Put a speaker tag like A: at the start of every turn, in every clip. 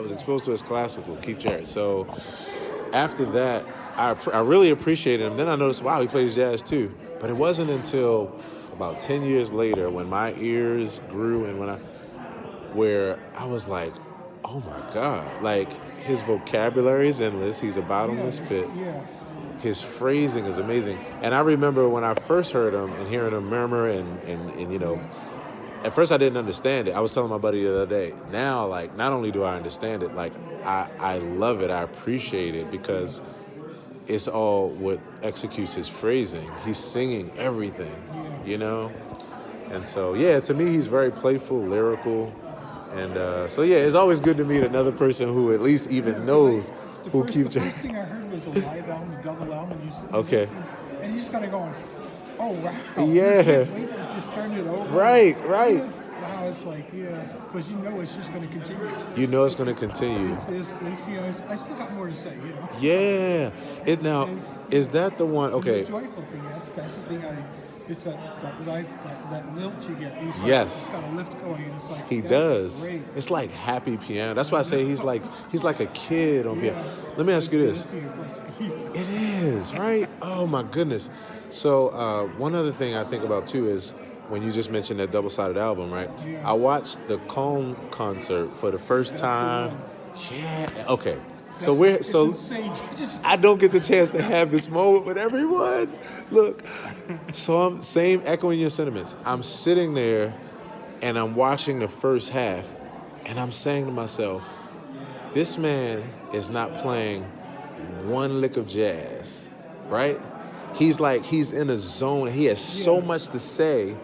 A: was exposed to is classical, Keith Jarrett. So after that, I really appreciated him. Then I noticed, wow, he plays jazz too. But it wasn't until about 10 years later when my ears grew and where I was like, oh my God, like his vocabulary is endless. He's a bottomless pit.
B: Yeah.
A: His phrasing is amazing. And I remember when I first heard him and hearing him murmur and you know, at first I didn't understand it. I was telling my buddy the other day. Now, like, not only do I understand it, like, I love it. I appreciate it because it's all what executes his phrasing. He's singing everything, you know? And so, yeah, to me, he's very playful, lyrical. And so, yeah, it's always good to meet another person who at least even knows who Keith Jarrett.
B: The first thing I heard was a live album, a double album, and you sit
A: Okay.
B: and you just kind of going, oh, wow.
A: Yeah.
B: You can't wait to just turn it over.
A: Right.
B: Wow, it's like, because you know it's just going to continue.
A: You know it's going to continue.
B: I still got more to say, you know.
A: Yeah. Is that the one? Okay.
B: The joyful thing, that's the thing it's that lilt you get. It's like,
A: Yes.
B: It's got a lift going, and it's like,
A: He
B: that's
A: does.
B: great.
A: It's like happy piano. That's why I say he's like a kid on piano. Let me ask you this. It is, right? Oh my goodness. So one other thing I think about too is when you just mentioned that double-sided album, right?
B: Yeah.
A: I watched the Cone concert for the first time. Yeah. Okay.
B: It's insane.
A: I don't get the chance to have this moment with everyone. Look, so I'm same echoing your sentiments. I'm sitting there and I'm watching the first half and I'm saying to myself, this man is not playing one lick of jazz, right? He's in a zone. He has so much to say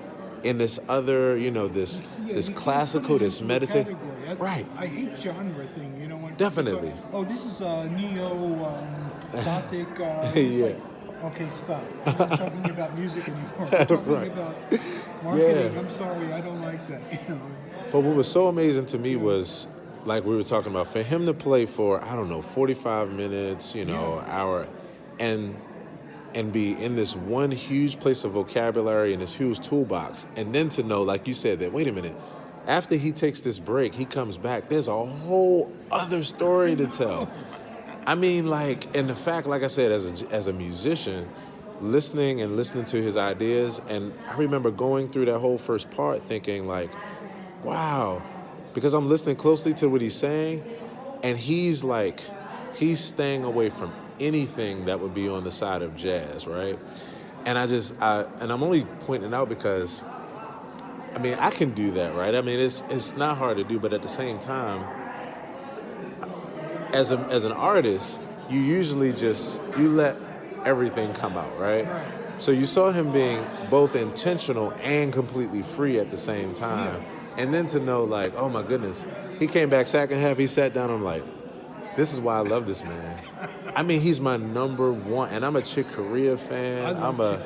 A: in this other, this classical, this meditative. Right.
B: I hate genre thing, you know. When
A: Definitely.
B: This is neo gothic.
A: Yeah.
B: Okay, stop. I'm not talking about music anymore. I'm talking about marketing.
A: Yeah.
B: I'm sorry, I don't like that. You know.
A: But what was so amazing to me was, like we were talking about, for him to play for 45 minutes, hour, and be in this one huge place of vocabulary and this huge toolbox, and then to know, like you said, that wait a minute, after he takes this break, he comes back, there's a whole other story to tell. I mean, and the fact, like I said, as a musician, listening to his ideas, and I remember going through that whole first part thinking like, wow, because I'm listening closely to what he's saying, and he's staying away from anything that would be on the side of jazz, right? And I'm only pointing out because, I mean, I can do that, right? I mean, it's not hard to do, but at the same time, as an artist, you usually you let everything come out, right? So you saw him being both intentional and completely free at the same time. And then to know, like, oh my goodness, he came back second half, he sat down, I'm like, this is why I love this man. I mean, he's my number one, and I'm a Chick Corea fan.
B: I love Chick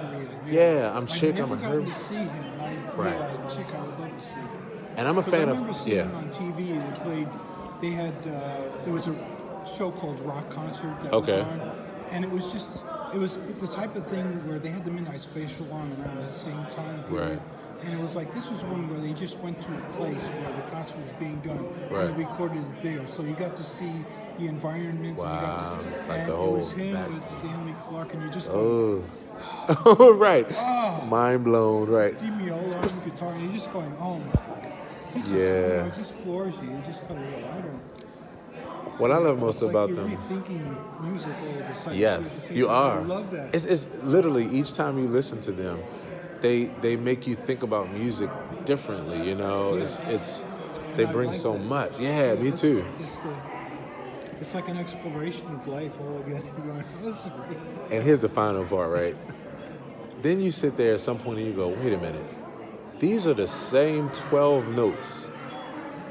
B: Corea.
A: I'm Chick.
B: I'm a
A: Herb.
B: to see him.
A: Right.
B: Chick, I would love to see.
A: And I'm a fan of.
B: I remember seeing him on TV. They had there was a show called Rock Concert that was on, and it was the type of thing where they had the Midnight Special on around the same time period.
A: Right.
B: And it was like, this was one where they just went to a place where the concert was being done,
A: Right.
B: and they recorded it there. So you got to see the environments, and you got to see,
A: Like
B: and
A: the
B: it
A: whole
B: was him with
A: backstage.
B: Stanley Clark, and you just
A: Oh, right. Mind blown, right.
B: Jimmy Ola on the guitar, and you're just going, oh my God. He just, it just floors you. You just kind of go, I don't.
A: What I love most about
B: you're
A: them.
B: rethinking music all of a sudden.
A: Yes,
B: So
A: you are.
B: I love that.
A: It's literally each time you listen to them, they make you think about music differently. You know, they bring
B: like
A: so
B: that.
A: much. Yeah, me too.
B: It's like an exploration of life all again. You're going, oh, this is great.
A: And here's the final part, right? Then you sit there at some point and you go, wait a minute. These are the same 12 notes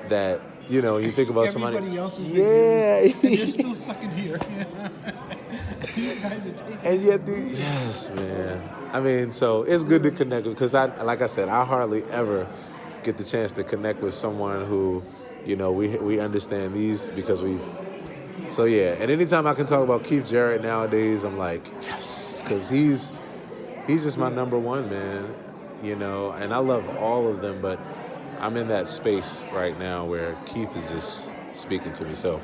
A: that, you think about somebody.
B: Everybody else is
A: yeah.
B: and you're still sucking here. These guys are taking
A: And yet, yes, man. I mean, so it's good to connect with, because like I said, I hardly ever get the chance to connect with someone who, we understand these because we've. So yeah, and anytime I can talk about Keith Jarrett nowadays, I'm like, yes, because he's just my number one, man. And I love all of them, but I'm in that space right now where Keith is just speaking to me. So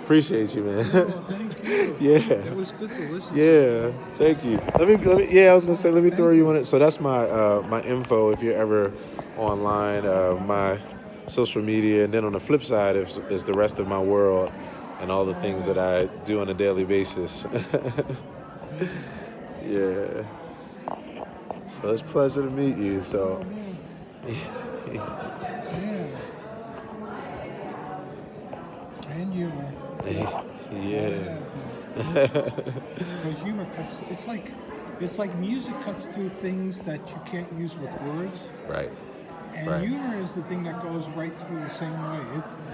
A: appreciate you, man.
B: Oh, thank you.
A: Yeah.
B: It was good to listen to.
A: Yeah, thank you. Yeah, I was gonna say, let me throw you on it. So that's my info if you're ever online, my social media, and then on the flip side is the rest of my world and all the things that I do on a daily basis. Yeah. So it's a pleasure to meet you. So.
B: Yeah. And humor.
A: Yeah.
B: Because humor cuts. It's like music cuts through things that you can't use with words.
A: Right.
B: And
A: Right.
B: humor is the thing that goes right through the same way.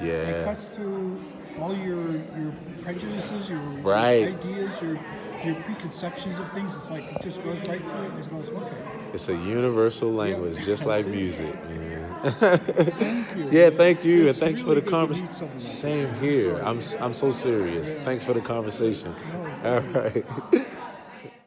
A: Yeah.
B: It cuts through all your prejudices, your
A: Right.
B: ideas, your preconceptions of things. It's like it just goes right through it and it goes, okay.
A: It's a universal language, just like music.
B: Thank you.
A: Yeah, thank you,
B: It's
A: and thanks
B: really
A: for the
B: good to meet
A: conversation.
B: someone like
A: Same
B: that.
A: here.
B: Sorry.
A: I'm so serious.
B: Yeah.
A: Thanks for the conversation.
B: No,
A: All
B: thank you.
A: right.